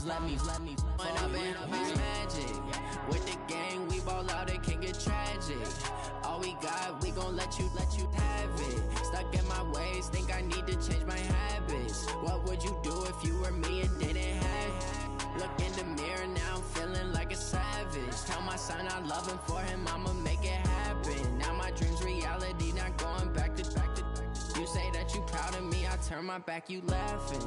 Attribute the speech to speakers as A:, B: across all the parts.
A: let me when I've been magic. With the gang, we ball out, it can get tragic. All we got, we gon' let you have it. Stuck in my ways, think I need to change my habits. What would you do if you were me and didn't have it? Look in the mirror, now I'm feeling like a savage. Tell my son I love him, for him I'ma make it happen. Now my dream's reality, not going back to. You say that you proud of me, I turn my back, you laughing.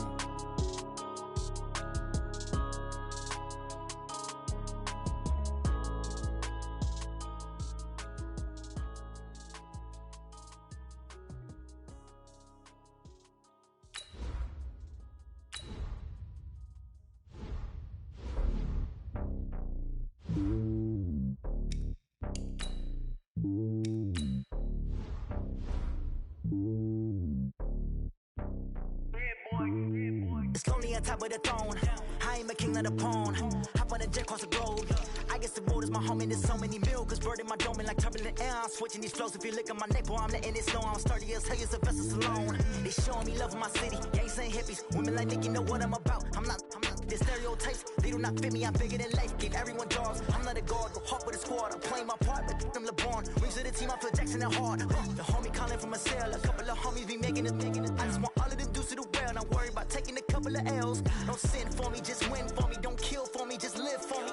B: It's lonely on top of the throne. I ain't a king of the pawn. Hop on a jet across the globe. I guess the road is my home and there's so many miracles burning my dome like turbulent air. I'm switching these flows. If you look at my neck, boy, I'm letting it slow. I'm sturdy as hell, it's a vessel alone. They showing me love in my city. Gangs ain't hippies. Women like Nick, you know what I'm about. I'm not the stereotypes. They do not fit me. I'm bigger than life. Give everyone jaws. I'm not a guard. Go hard with the squad. I'm playing my part, but I'm LeBron. Rings to the team. I feel Jackson and hard. The homie calling from a cell. A couple of homies be making it. I just want all of them dudes to the well. Not worry about taking a couple of L's. Don't sin for me, just win for me. Don't kill for me, just live for me.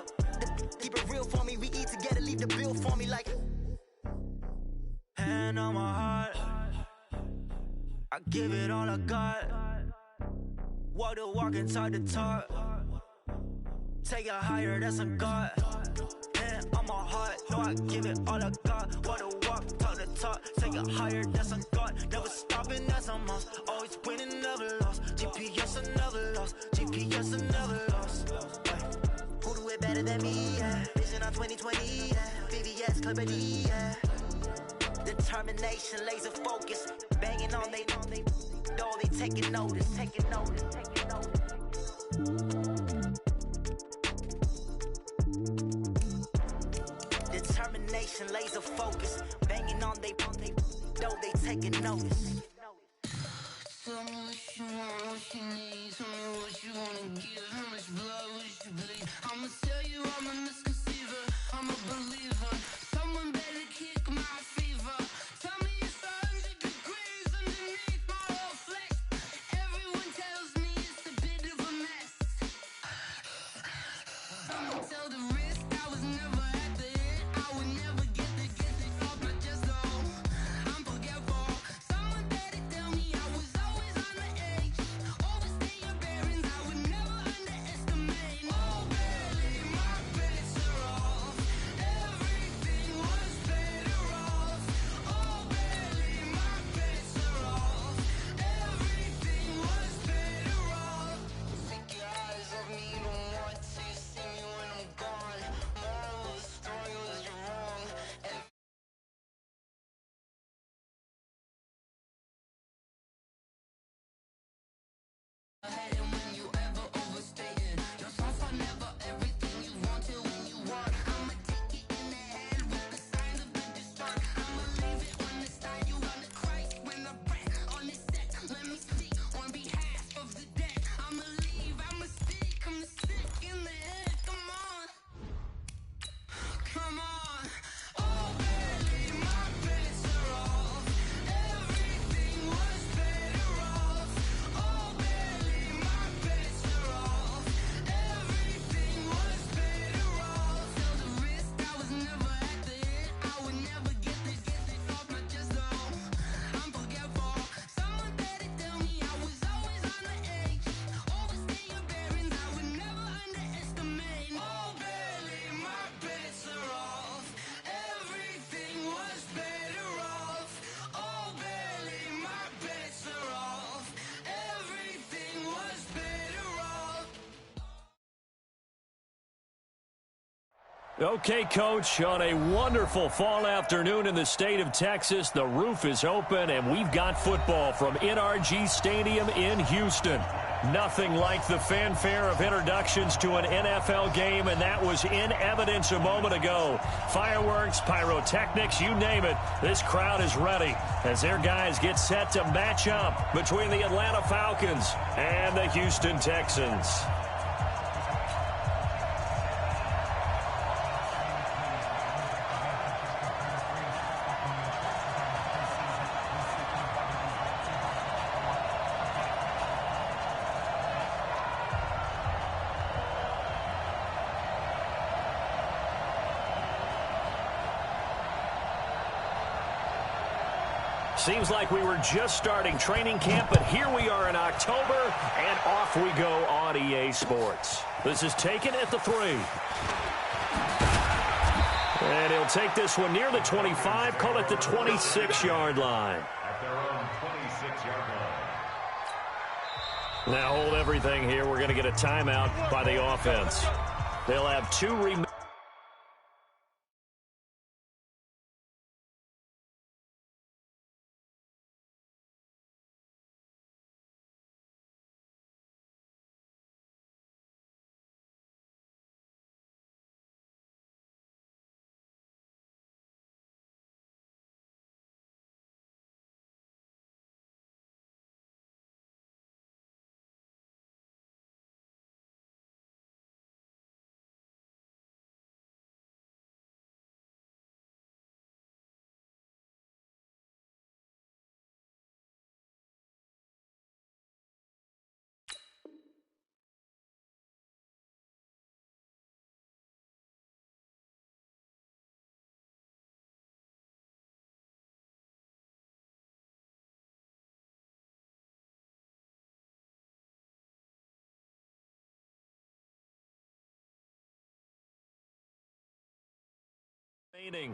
B: Keep it real for me. We eat together, leave the bill for me like. Hand on my heart, I give it all I got. Walk the walk and talk the talk. Take it higher, that's a God. Hand on my heart, no, I give it all I got. Walk the walk, talk the talk. Take it higher, that's a God. Never stopping, that's a must. Always winning, never lost. GPS, I never lost. GPS, I never lost. Who do it better than me? Yeah. Vision on 2020. Yeah. VVS, Clarity. Yeah. Determination, laser focus. Banging on they door, they taking notice. Taking notice. Taking notice. Determination, laser focus. Banging on they door, they taking notice.
C: Tell me what you want, what you need. Tell me what you wanna give. How much blood would you bleed? I'ma tell you I'm a misconceiver. I'm a believer. Someone better kick my fever. Tell me it's 100 degrees underneath my whole flesh. Everyone tells me it's a bit of a mess. I'ma tell the risk I was never at the end. I would never get it off my chest though. I'm forgetful. Someone better tell me I was always on the edge. Overstay your bearings, I would never underestimate. Oh baby, my bets are off. Everything was better off. Oh baby, my bets are off. Everything was better off. Take your eyes off me, you don't want to see me when I'm gone. Moral of the story was you're wrong. And ahead and when you ever overstay it, your thoughts are never everything you want till when you want. I'ma take it in the head with the signs of the destroy. I'ma leave it on the side, you on the Christ when I breath on this set. Let me speak on behalf of the dead. I'ma leave, I'ma stick, I'm sick in the head. Come on, come on. Oh baby, my bets are off. Everything was better off. Oh baby, my bets are off. Everything was better off. Tell the risk I was never at the end. I would never get it off my chest though. I'm forgetful. Someone better tell me I was always on the edge. Overstay your bearings, I would never underestimate. Oh baby, my bets are off. Everything was better off. Oh baby, my bets are off. Everything was better off.
D: Okay, Coach, on a wonderful fall afternoon in the state of Texas, the roof is open, and we've got football from NRG Stadium in Houston. Nothing like the fanfare of introductions to an NFL game, and that was in evidence a moment ago. Fireworks, pyrotechnics, you name it. This crowd is ready as their guys get set to match up between the Atlanta Falcons and the Houston Texans. Seems like we were just starting training camp, but here we are in October, and off we go on EA Sports. This is taken at the 3. And he'll take this one near the 25, call it the 26-yard line.
E: At their own 26-yard line.
D: Now hold everything here. We're going to get a timeout by the offense. They'll have 2 remaining.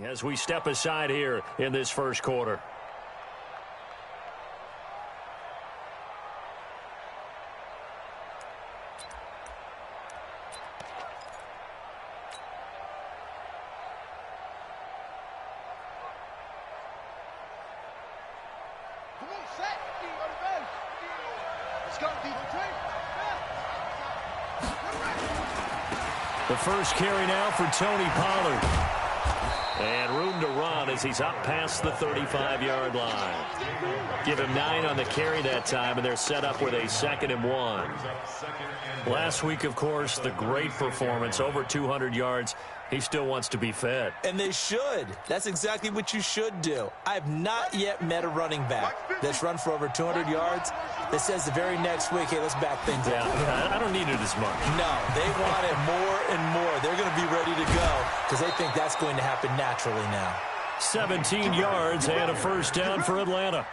D: As we step aside here in this first quarter.
C: Come on, set. Let's go,
D: The first carry now for Tony Pollard. And room to run as he's up past the 35-yard line. Give him 9 on the carry that time, and they're set up with a 2nd and 1. Last week, of course, the great performance, over 200 yards. He still wants to be fed.
F: And they should. That's exactly what you should do. I have not yet met a running back that's run for over 200 yards that says the very next week, hey, let's back things up.
D: Yeah, I don't need it as much.
F: No, they want it more and more. They're going to be ready to go because they think that's going to happen naturally now.
D: 17 yards and a first down for Atlanta.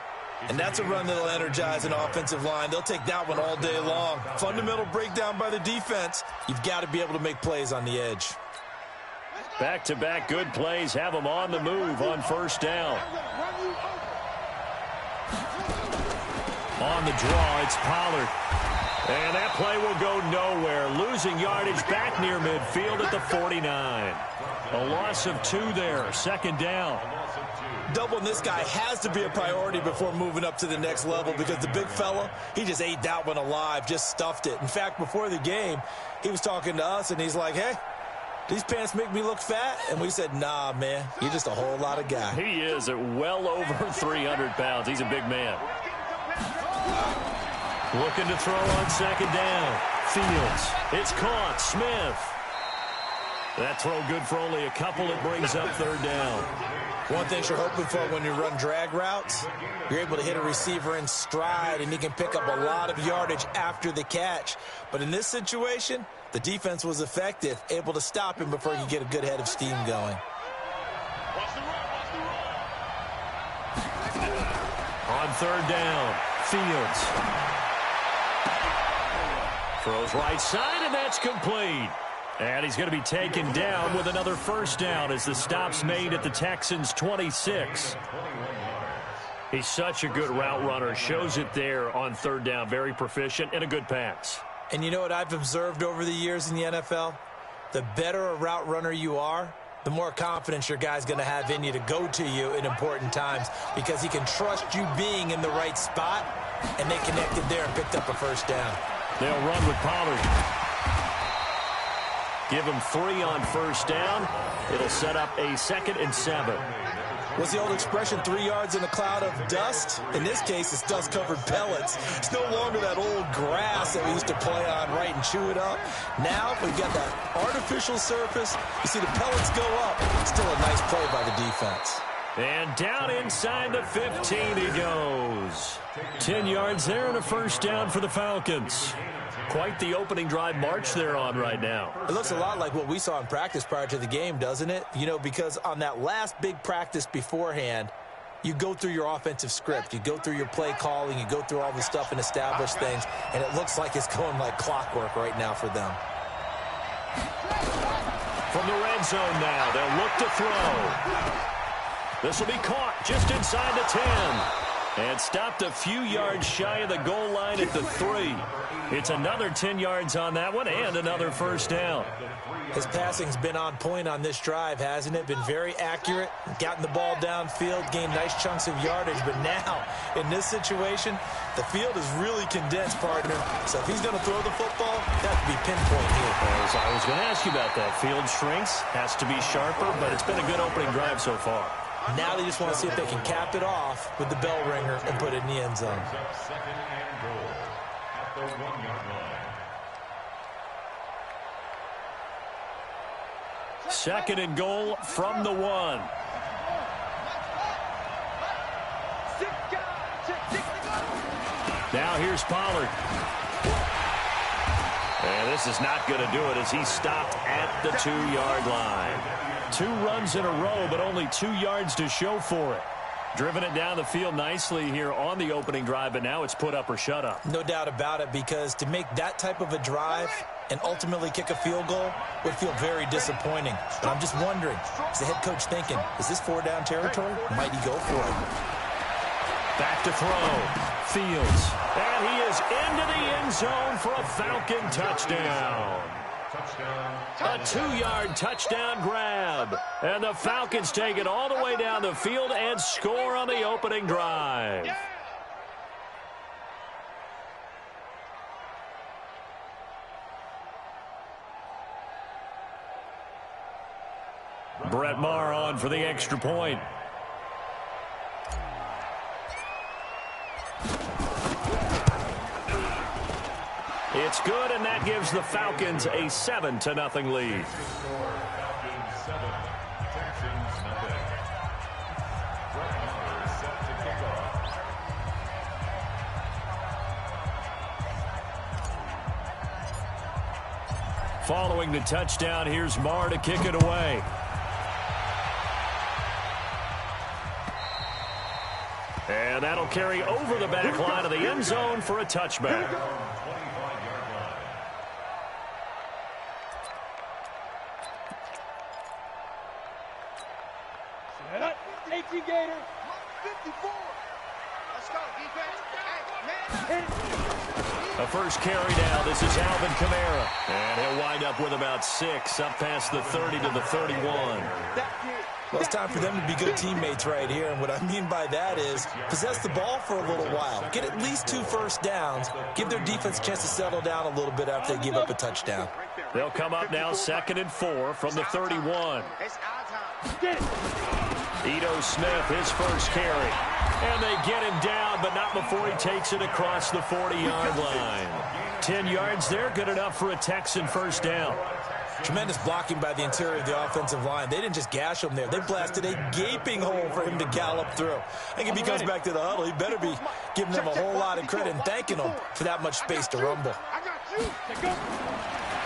F: And that's a run that'll energize an offensive line. They'll take that one all day long. Fundamental breakdown by the defense. You've got to be able to make plays on the edge.
D: Back-to-back good plays have them on the move on first down. On the draw, it's Pollard. And that play will go nowhere. Losing yardage back near midfield at the 49. A loss of 2 there. 2nd down.
F: Doubling this guy has to be a priority before moving up to the next level because the big fella, he just ate that one alive, just stuffed it. In fact, before the game, he was talking to us, and he's like, hey, these pants make me look fat? And we said, nah, man, you're just a whole lot of guy.
D: He is at well over 300 pounds. He's a big man. Looking to throw on 2nd down. Fields. It's caught. Smith. That throw good for only a couple. It brings up 3rd down.
F: One thing you're hoping for when you run drag routes, you're able to hit a receiver in stride, and he can pick up a lot of yardage after the catch. But in this situation, the defense was effective, able to stop him before he could get a good head of steam going.
D: On 3rd down, Fields. Throws right side, and that's complete. And he's going to be taken down with another first down as the stop's made at the Texans' 26. He's such a good route runner. Shows it there on 3rd down. Very proficient and a good pass.
F: And you know what I've observed over the years in the NFL? The better a route runner you are, the more confidence your guy's going to have in you to go to you in important times because he can trust you being in the right spot, and they connected there and picked up a first down.
D: They'll run with Pollard. Give him 3 on first down. It'll set up a 2nd and 7.
F: What's the old expression, 3 yards in a cloud of dust? In this case, it's dust-covered pellets. It's no longer that old grass that we used to play on, right, and chew it up. Now we've got that artificial surface. You see the pellets go up. Still a nice play by the defense.
D: And down inside the 15 he goes. 10 yards there and a first down for the Falcons. Quite the opening drive march they're on right now.
F: It looks a lot like what we saw in practice prior to the game, doesn't it? You know, because on that last big practice beforehand, You go through your offensive script. You go through your play calling. You go through all the stuff and establish things, and it looks like it's going like clockwork right now for them.
D: From the red zone now, they'll look to throw. This will be caught just inside the 10. And stopped a few yards shy of the goal line at the 3. It's another 10 yards on that one and another first down.
F: His passing's been on point on this drive, hasn't it? Been very accurate, gotten the ball downfield, gained nice chunks of yardage. But now, in this situation, the field is really condensed, partner. So if he's going to throw the football, that would be pinpoint here.
D: As I was going to ask you about that. Field shrinks, has to be sharper, but it's been a good opening drive so far.
F: Now they just want to see if they can cap it off with the bell ringer and put it in the end zone.
E: Second and goal at the 1-yard line.
D: Second and goal from the 1. Now here's Pollard. And this is not going to do it as he stopped at the 2-yard line. 2 runs in a row, but only 2 yards to show for it. Driven it down the field nicely here on the opening drive, but now it's put up or shut up.
F: No doubt about it, because to make that type of a drive and ultimately kick a field goal would feel very disappointing. But I'm just wondering, is the head coach thinking, is this 4-down territory? Might he go for it?
D: Back to throw. Fields. And he is into the end zone for a Falcon touchdown. A 2-yard touchdown grab. And the Falcons take it all the way down the field and score on the opening drive. Brett Maher on for the extra point. It's good, and that gives the Falcons a 7-0 lead. Following the touchdown, here's Maher to kick it away. And that'll carry over the back line of the end zone for a touchback. A first carry now. This is Alvin Kamara. And he'll wind up with about 6 up past the 30 to the 31.
F: Well, it's time for them to be good teammates right here. And what I mean by that is possess the ball for a little while. Get at least 2 first downs. Give their defense a chance to settle down a little bit after they give up a touchdown.
D: They'll come up now 2nd and 4 from the 31. Ito Smith, his first carry. And they get him down, but not before he takes it across the 40-yard line. 10 yards there, good enough for a Texan first down.
F: Tremendous blocking by the interior of the offensive line. They didn't just gash him there. They blasted a gaping hole for him to gallop through. I think if he comes back to the huddle, he better be giving them a whole lot of credit and thanking them for that much space to rumble.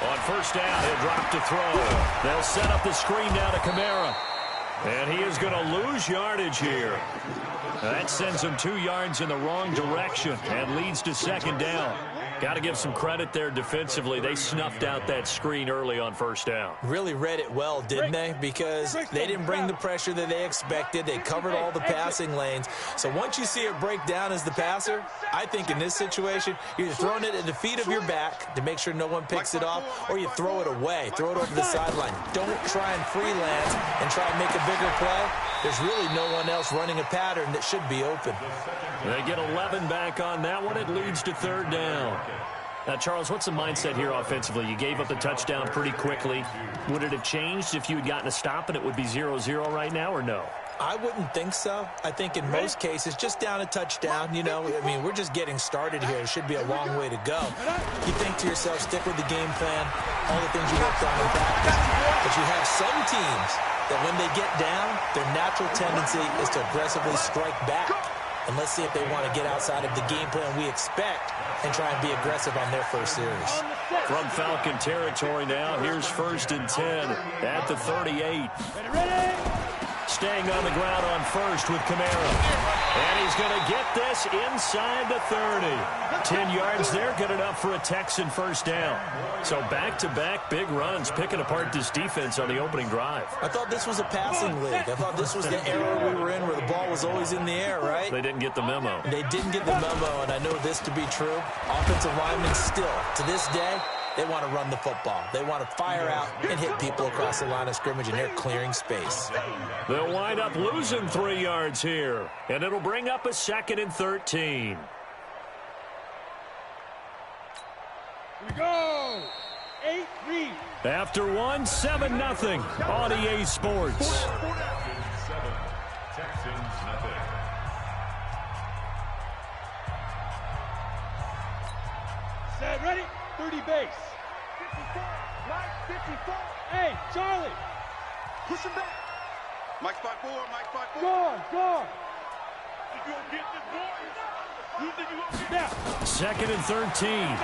D: On first down, he'll drop to throw. They'll set up the screen down to Kamara. And he is going to lose yardage here. That sends him 2 yards in the wrong direction and leads to 2nd down. Got to give some credit there defensively. They snuffed out that screen early on first down.
F: Really read it well, didn't they? Because they didn't bring the pressure that they expected. They covered all the passing lanes. So once you see it break down as the passer, I think in this situation, you're throwing it at the feet of your back to make sure no one picks it off, or you throw it away. Throw it over the sideline. Don't try and freelance and try and make a bigger play. There's really no one else running a pattern that should be open.
D: They get 11 back on that one. It leads to 3rd down. Now, Charles, what's the mindset here offensively? You gave up the touchdown pretty quickly. Would it have changed if you had gotten a stop and it would be 0-0 right now, or no?
F: I wouldn't think so. I think in most cases, just down a touchdown, you know, I mean, we're just getting started here. It should be a long way to go. You think to yourself, stick with the game plan, all the things you worked on in practice. But you have some teams that when they get down, their natural tendency is to aggressively strike back. And let's see if they want to get outside of the game plan we expect and try and be aggressive on their first series.
D: From Falcon territory now, here's 1st and 10 at the 38. staying on the ground on first with Kamara. And he's going to get this inside the 30. 10 yards there, good enough for a Texan first down. So back-to-back big runs, picking apart this defense on the opening drive.
F: I thought this was a passing league. I thought this was the era we were in where the ball was always in the air, right?
D: They didn't get the memo.
F: They didn't get the memo, and I know this to be true. Offensive linemen still, to this day, they want to run the football. They want to fire out and hit people across the line of scrimmage, and they're clearing space.
D: They'll wind up losing 3 yards here, and it'll bring up a 2nd and 13.
G: We go! 8-3.
D: After 1, 7-0 on EA Sports.
E: 7, Texans nothing.
G: Set, ready? 30 base. 54, Mike, 54. Hey, Charlie. Push him back.
H: Mike spot 4, Mike spot 4.
G: Go.
H: You gonna get this, boy? You think you gonna get
G: Now.
D: 2nd and 13.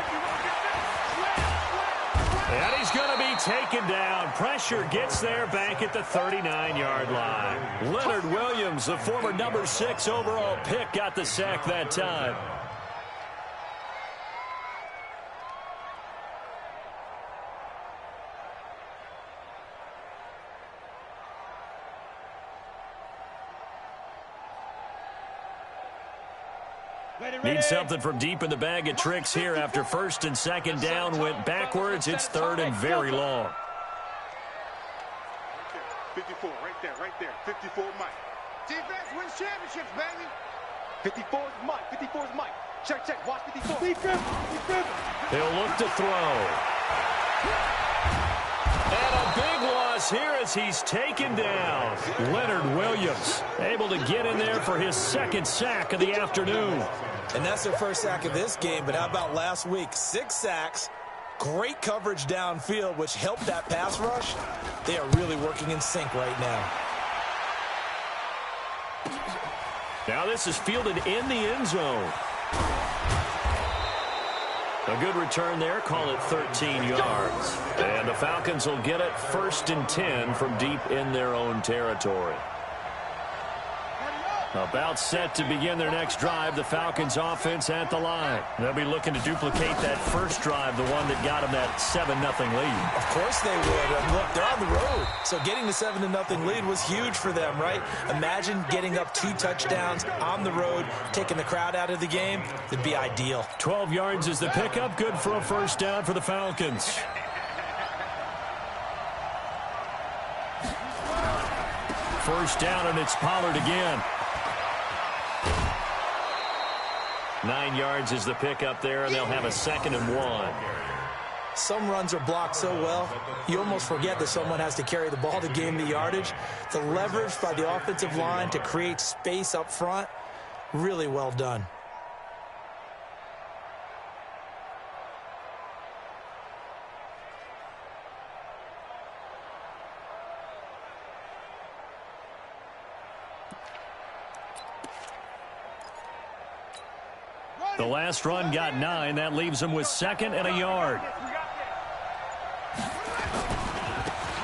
D: And he's going to be taken down. Pressure gets there back at the 39-yard line. Leonard Williams, the former number 6 overall pick, got the sack that time. Need something from deep in the bag of tricks here after 1st and 2nd down went backwards. It's 3rd and very long.
H: 54, right there. 54 Mike.
C: Defense wins championships, baby.
H: 54 is Mike. 54 is Mike. Check. Watch 54.
G: Defense.
D: He'll look to throw. And a big loss here as he's taken down. Leonard Williams able to get in there for his 2nd sack of the afternoon.
F: And that's their first sack of this game, but how about last week? 6 sacks, great coverage downfield, which helped that pass rush. They are really working in sync right now.
D: Now this is fielded in the end zone. A good return there, call it 13 yards. And the Falcons will get it 1st and 10 from deep in their own territory. About set to begin their next drive, the Falcons offense at the line. They'll be looking to duplicate that first drive, the one that got them that 7-0 lead.
F: Of course they would. Look, they're on the road. So getting the 7-0 lead was huge for them, right? Imagine getting up 2 touchdowns on the road, taking the crowd out of the game. It'd be ideal.
D: 12 yards is the pickup. Good for a first down for the Falcons. First down, and it's Pollard again. 9 yards is the pickup there, and they'll have a 2nd and 1.
F: Some runs are blocked so well, you almost forget that someone has to carry the ball to gain the yardage. The leverage by the offensive line to create space up front, really well done.
D: The last run got 9. That leaves him with 2nd and a yard.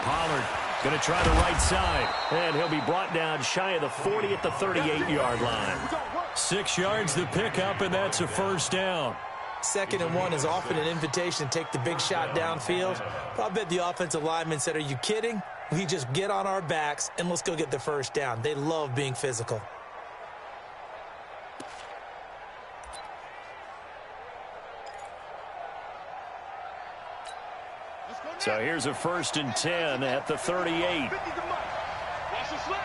D: Pollard going to try the right side. And he'll be brought down shy of the 40 at the 38-yard line. 6 yards the pickup, and that's a first down.
F: 2nd and 1 is often an invitation to take the big shot downfield. But I bet the offensive lineman said, are you kidding? We just get on our backs and let's go get the first down. They love being physical.
D: So here's a 1st and 10 at the 38.
H: Watch the slant.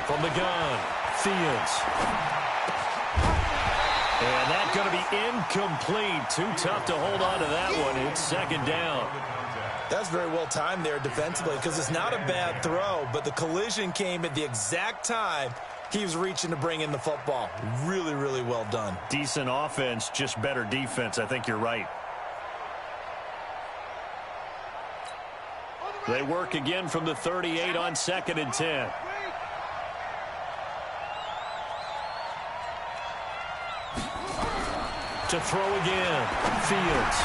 D: From the gun, Fields. And that's going to be incomplete. Too tough to hold on to that one. It's 2nd down.
F: That's very well timed there defensively because it's not a bad throw, but the collision came at the exact time he was reaching to bring in the football. Really, really well done.
D: Decent offense, just better defense. I think you're right. They work again from the 38 on 2nd and 10. To throw again, Fields.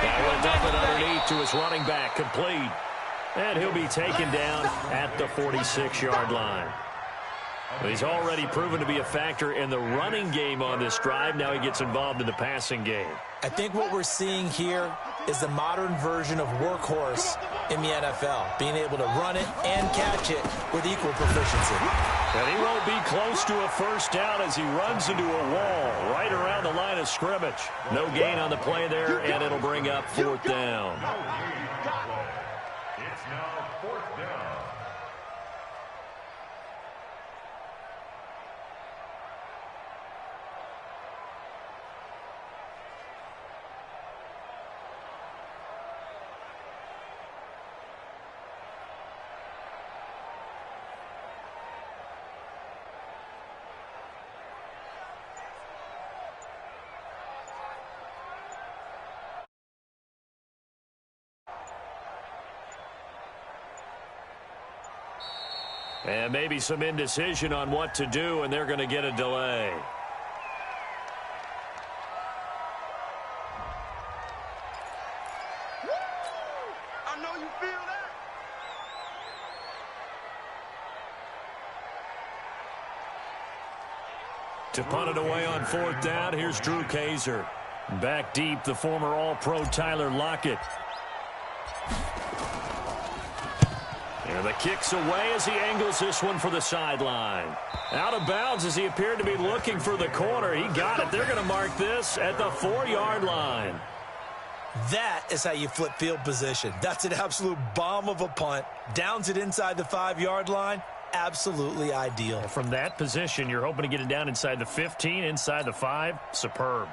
D: That went up and underneath to his running back, complete. And he'll be taken down at the 46-yard line. Well, he's already proven to be a factor in the running game on this drive. Now he gets involved in the passing game.
F: I think what we're seeing here is the modern version of workhorse in the NFL, being able to run it and catch it with equal proficiency.
D: And he won't be close to a first down as he runs into a wall right around the line of scrimmage. No gain on the play there, and it'll bring up fourth down.
E: It's now fourth down.
D: And maybe some indecision on what to do, and they're going to get a delay.
H: I know you feel that.
D: To punt it away on fourth down, here's Drew Kaiser. Back deep, the former All-Pro Tyler Lockett. And the kick's away as he angles this one for the sideline. Out of bounds as he appeared to be looking for the corner. He got it. They're going to mark this at the 4-yard line.
F: That is how you flip field position. That's an absolute bomb of a punt. Downs it inside the 5-yard line. Absolutely ideal.
D: From that position, you're hoping to get it down inside the 15, inside the 5. Superb.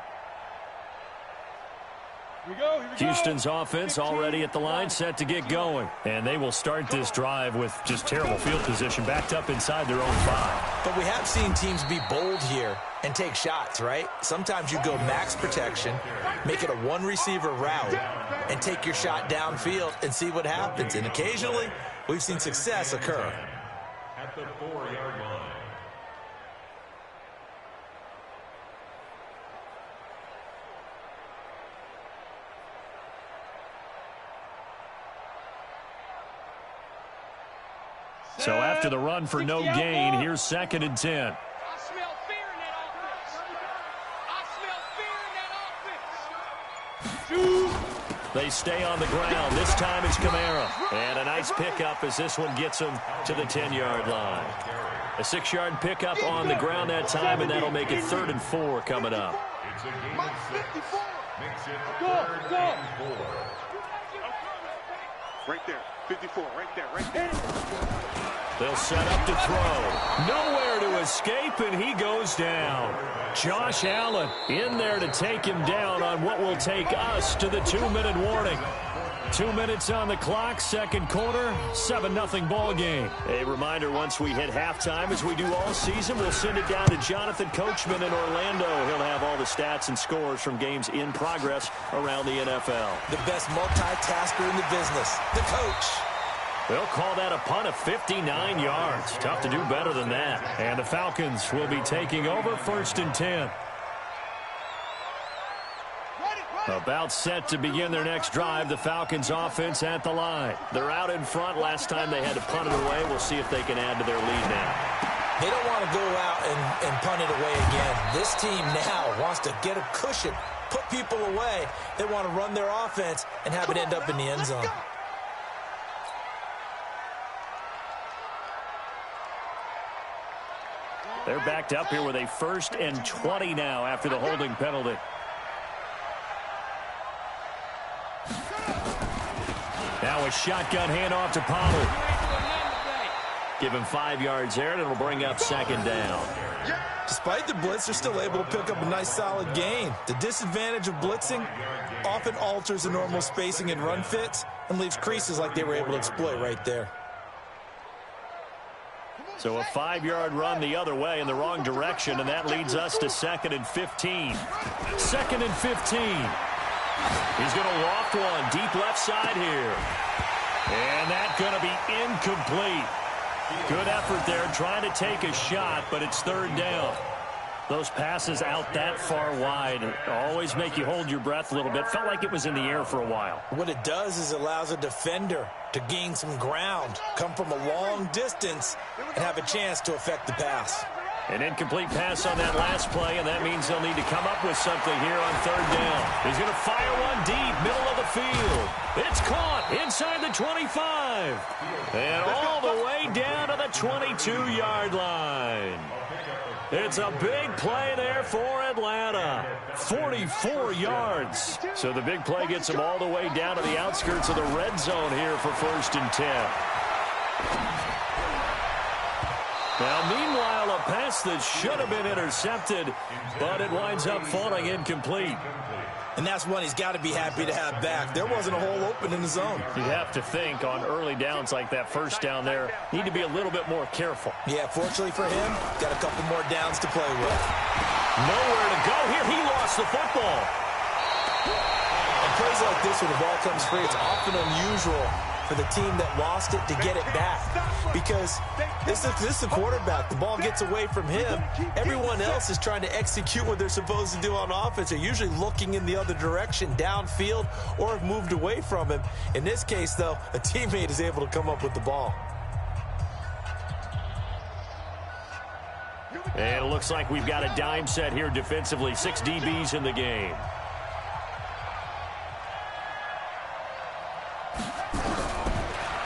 G: Here we go.
D: Houston's offense already at the line, set to get going. And they will start this drive with just terrible field position, backed up inside their own 5.
F: But we have seen teams be bold here and take shots, right? Sometimes you go max protection, make it a one-receiver route, and take your shot downfield and see what happens. And occasionally, we've seen success occur.
E: At the 4-yard line.
D: So after the run for no gain, here's 2nd and 10.
C: I smell fear in that offense. I smell fear in that offense.
D: They stay on the ground. This time it's Kamara. And a nice pickup as this one gets him to the 10-yard line. A 6-yard pickup on the ground that time, and that'll make it 3rd and 4 coming up.
E: It's a game of 6. Makes it
G: Go.
E: 3rd and 4.
H: Right there. 54. Right there. Right there.
D: They'll set up to throw. Nowhere to escape, and he goes down. Josh Allen in there to take him down on what will take us to the 2-minute warning. 2 minutes on the clock, 2nd quarter, 7-0 ball game. A reminder, once we hit halftime, as we do all season, we'll send it down to Jonathan Coachman in Orlando. He'll have all the stats and scores from games in progress around the NFL.
F: The best multitasker in the business, the coach.
D: They'll call that a punt of 59 yards. Tough to do better than that. And the Falcons will be taking over 1st and 10. About set to begin their next drive, the Falcons offense at the line. They're out in front. Last time they had to punt it away. We'll see if they can add to their lead now.
F: They don't want to go out and punt it away again. This team now wants to get a cushion, put people away. They want to run their offense and have it end up in the end zone.
D: They're backed up here with a 1st and 20 now after the holding penalty. Now a shotgun handoff to Pollard. Give him 5 yards there, and it'll bring up 2nd down.
F: Despite the blitz, they're still able to pick up a nice solid gain. The disadvantage of blitzing often alters the normal spacing and run fits and leaves creases like they were able to exploit right there.
D: So a 5-yard run the other way in the wrong direction, and that leads us to 2nd and 15. 2nd and 15. He's going to loft one deep left side here. And that's going to be incomplete. Good effort there trying to take a shot, but it's 3rd down. Those passes out that far wide always make you hold your breath a little bit. Felt like it was in the air for a while.
F: What it does is it allows a defender to gain some ground, come from a long distance, and have a chance to affect the pass.
D: An incomplete pass on that last play, and that means they'll need to come up with something here on third down. He's going to fire one deep, middle of the field. It's caught inside the 25. And all the way down to the 22-yard line. It's a big play there for Atlanta. 44 yards. So the big play gets them all the way down to the outskirts of the red zone here for 1st and 10. Now, meanwhile, a pass that should have been intercepted, but it winds up falling incomplete.
F: And that's one he's got to be happy to have back. There wasn't a hole open in the zone.
D: You'd have to think on early downs like that first down there, need to be a little bit more careful.
F: Yeah, fortunately for him, got a couple more downs to play with.
D: Nowhere to go here. He lost the football.
F: And plays like this when the ball comes free, it's often unusual for the team that lost it to get it back. Because this is the quarterback. The ball gets away from him. Everyone else is trying to execute what they're supposed to do on offense. They're usually looking in the other direction, downfield, or have moved away from him. In this case, though, a teammate is able to come up with the ball.
D: And it looks like we've got a dime set here defensively. 6 DBs in the game.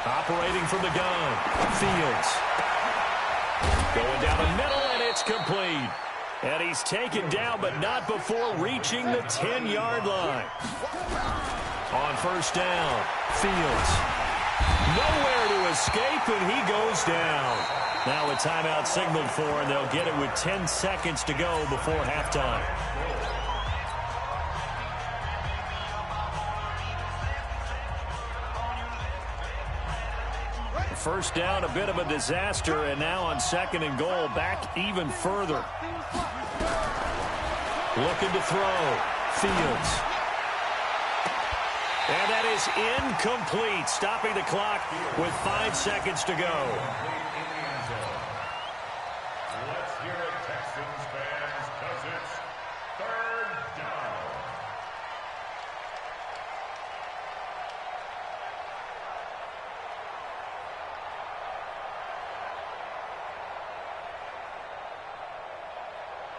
D: Operating from the gun, Fields. Going down the middle, and it's complete. And he's taken down, but not before reaching the 10-yard line. On first down, Fields. Nowhere to escape, and he goes down. Now a timeout signaled for, and they'll get it with 10 seconds to go before halftime. First down, a bit of a disaster, and now on 2nd and goal, back even further. Looking to throw. Fields. And that is incomplete, stopping the clock with 5 seconds to go.
E: Let's hear it, Texans fans, because it's 3rd down.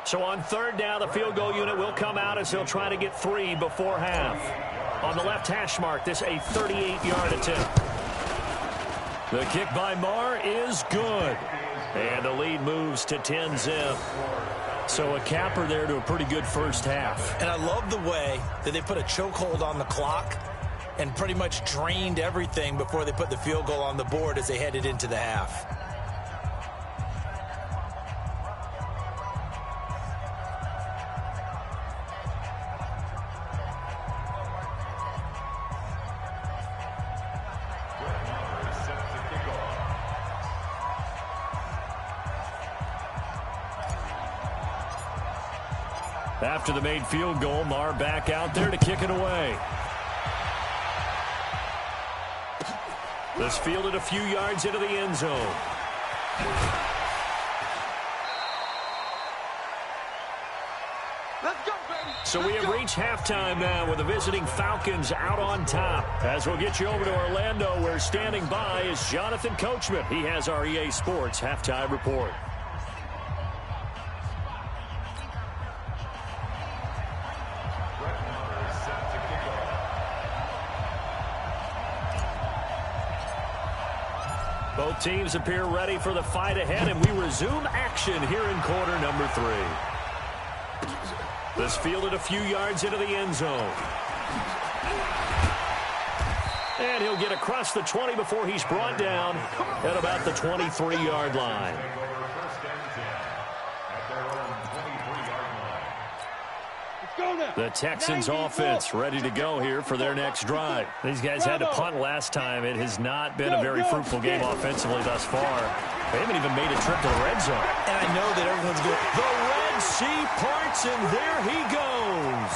D: So on 3rd down, the field goal unit will come out as he'll try to get 3 before half. On the left hash mark, this a 38-yard attempt. The kick by Marr is good. And the lead moves to 10-zip. So a capper there to a pretty good first half.
F: And I love the way that they put a chokehold on the clock and pretty much drained everything before they put the field goal on the board as they headed into the half.
D: After the made field goal, Marr back out there to kick it away. This fielded a few yards into the end zone.
C: Let's go, baby.
D: So we have reached halftime now with the visiting Falcons out on top. As we'll get you over to Orlando, where standing by is Jonathan Coachman. He has our EA Sports halftime report. Both teams appear ready for the fight ahead, and we resume action here in quarter number 3. This fielded a few yards into the end zone. And he'll get across the 20 before he's brought down at about the 23-yard line. The Texans offense ready to go here for their next drive. These guys had to punt last time. It has not been a very fruitful game offensively thus far. They haven't even made a trip to the red zone.
F: And I know that everyone's going,
D: the Red Sea parts, and there he goes.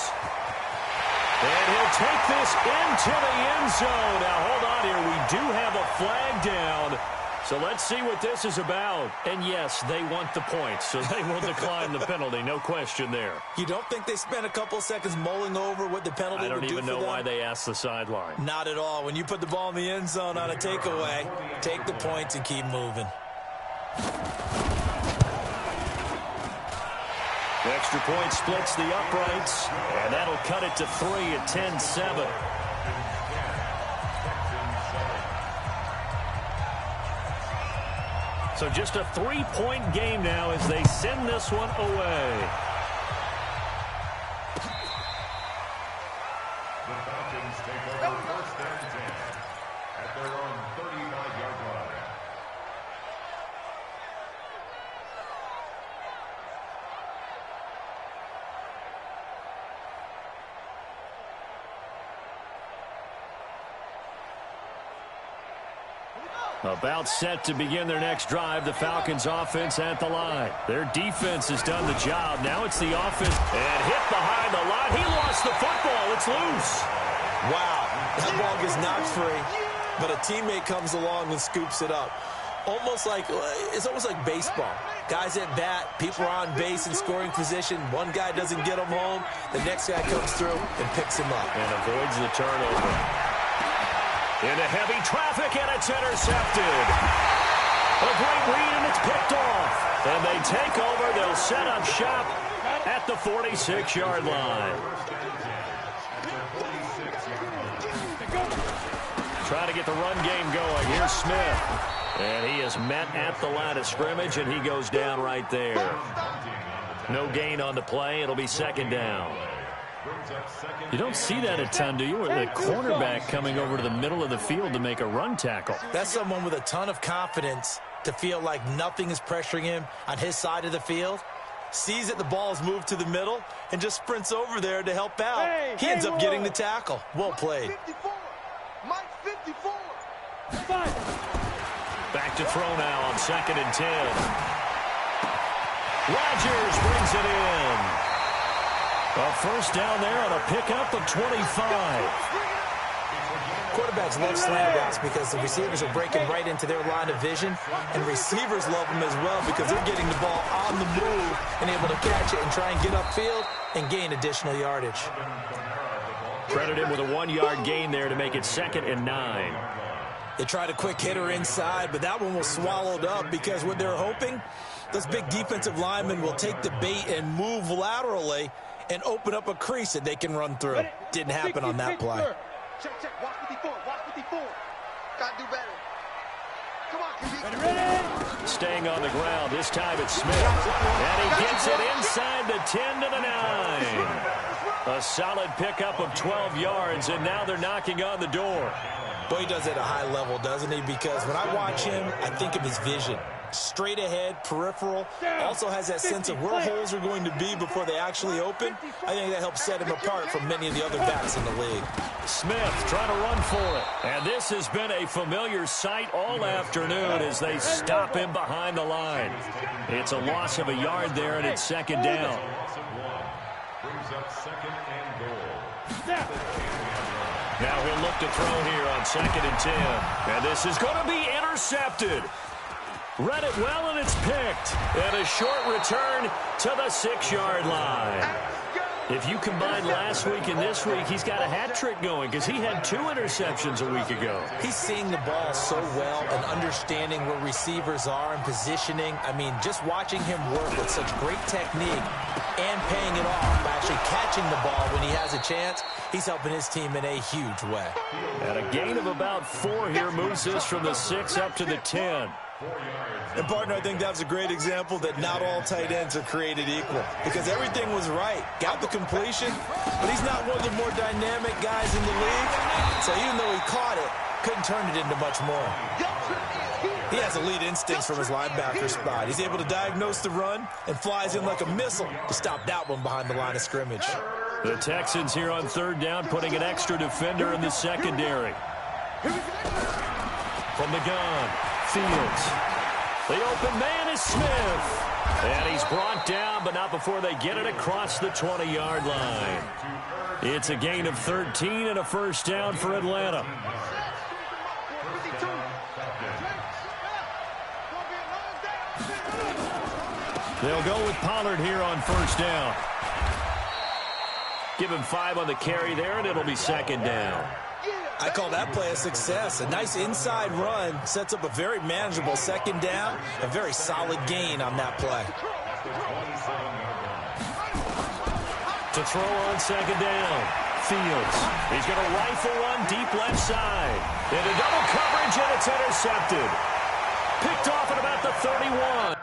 D: And he'll take this into the end zone. Now, hold on here. We do have a flag down. So let's see what this is about. And yes, they want the points, so they will decline the penalty. No question there.
F: You don't think they spent a couple seconds mulling over what the penalty would do for them?
D: I don't even know why they asked the sideline.
F: Not at all. When you put the ball in the end zone on a takeaway, take the points and keep moving.
D: The extra point splits the uprights, and that'll cut it to 3 at 10-7. So just a 3-point game now as they send this one away.
E: The Falcons take over first and 10 at their own 35-yard line.
D: About set to begin their next drive, the Falcons offense at the line. Their defense has done the job. Now it's the offense. And hit behind the line. He lost the football. It's loose.
F: Wow, that ball gets knocked free, but a teammate comes along and scoops it up. It's almost like baseball. Guys at bat, people are on base in scoring position. One guy doesn't get him home. The next guy comes through and picks him up.
D: And avoids the turnover. Into heavy traffic, and it's intercepted. A great read, and it's picked off. And they take over. They'll set up shop at the 46-yard line. Trying to get the run game going. Here's Smith. And he is met at the line of scrimmage, and he goes down right there. No gain on the play. It'll be second down. You don't see that a ton, do you? Or the cornerback coming over to the middle of the field to make a run tackle.
F: That's someone with a ton of confidence to feel like nothing is pressuring him on his side of the field. Sees that the ball's moved to the middle and just sprints over there to help out. He ends up getting the tackle. Well played.
C: 54. Mike 54.
D: Back to throw now on 2nd and 10. Rodgers brings it in. A first down there on a pickup of 25.
F: Quarterbacks love slant routes because the receivers are breaking right into their line of vision, and receivers love them as well because they're getting the ball on the move and able to catch it and try and get upfield and gain additional yardage.
D: Credit him with a 1-yard gain there to make it 2nd and 9.
F: They tried a quick hitter inside, but that one was swallowed up because what they're hoping, those big defensive linemen will take the bait and move laterally and open up a crease that they can run through. Didn't happen on that play.
C: Check. Watch 54. Watch 54. Gotta do better. Come on, QB.
G: Ready?
D: Staying on the ground. This time it's Smith. And he gets it inside the 10 to the 9. A solid pickup of 12 yards, and now they're knocking on the door.
F: Boy, he does it at a high level, doesn't he? Because when I watch him, I think of his vision. Straight ahead, peripheral, also has that sense of where holes are going to be before they actually open. I think that helps set him apart from many of the other backs in the league.
D: Smith trying to run for it. And this has been a familiar sight all afternoon as they stop him behind the line. It's a loss of a yard there, and it's 2nd down.
E: Brings up 2nd and goal.
D: Now he'll look to throw here on 2nd and 10. And this is going to be intercepted. Read it well, and it's picked. And a short return to the 6-yard line. If you combine last week and this week, he's got a hat trick going because he had 2 interceptions a week ago.
F: He's seeing the ball so well and understanding where receivers are and positioning. I mean, just watching him work with such great technique and paying it off by actually catching the ball when he has a chance, he's helping his team in a huge way.
D: And a gain of about 4 here moves this from the 6 up to the 10.
F: And, partner, I think that's a great example that not all tight ends are created equal because everything was right. Got the completion, but he's not one of the more dynamic guys in the league. So even though he caught it, couldn't turn it into much more. He has elite instincts from his linebacker spot. He's able to diagnose the run and flies in like a missile to stop that one behind the line of scrimmage.
D: The Texans here on 3rd down, putting an extra defender in the secondary. From the gun, Fields. The open man is Smith. And he's brought down, but not before they get it across the 20-yard line. It's a gain of 13 and a first down for Atlanta. They'll go with Pollard here on first down. Give him 5 on the carry there, and it'll be second down.
F: I call that play a success. A nice inside run sets up a very manageable second down. A very solid gain on that play.
D: To throw on second down, Fields. He's going to rifle one deep left side. Into double coverage, and it's intercepted. Picked off at about the 31.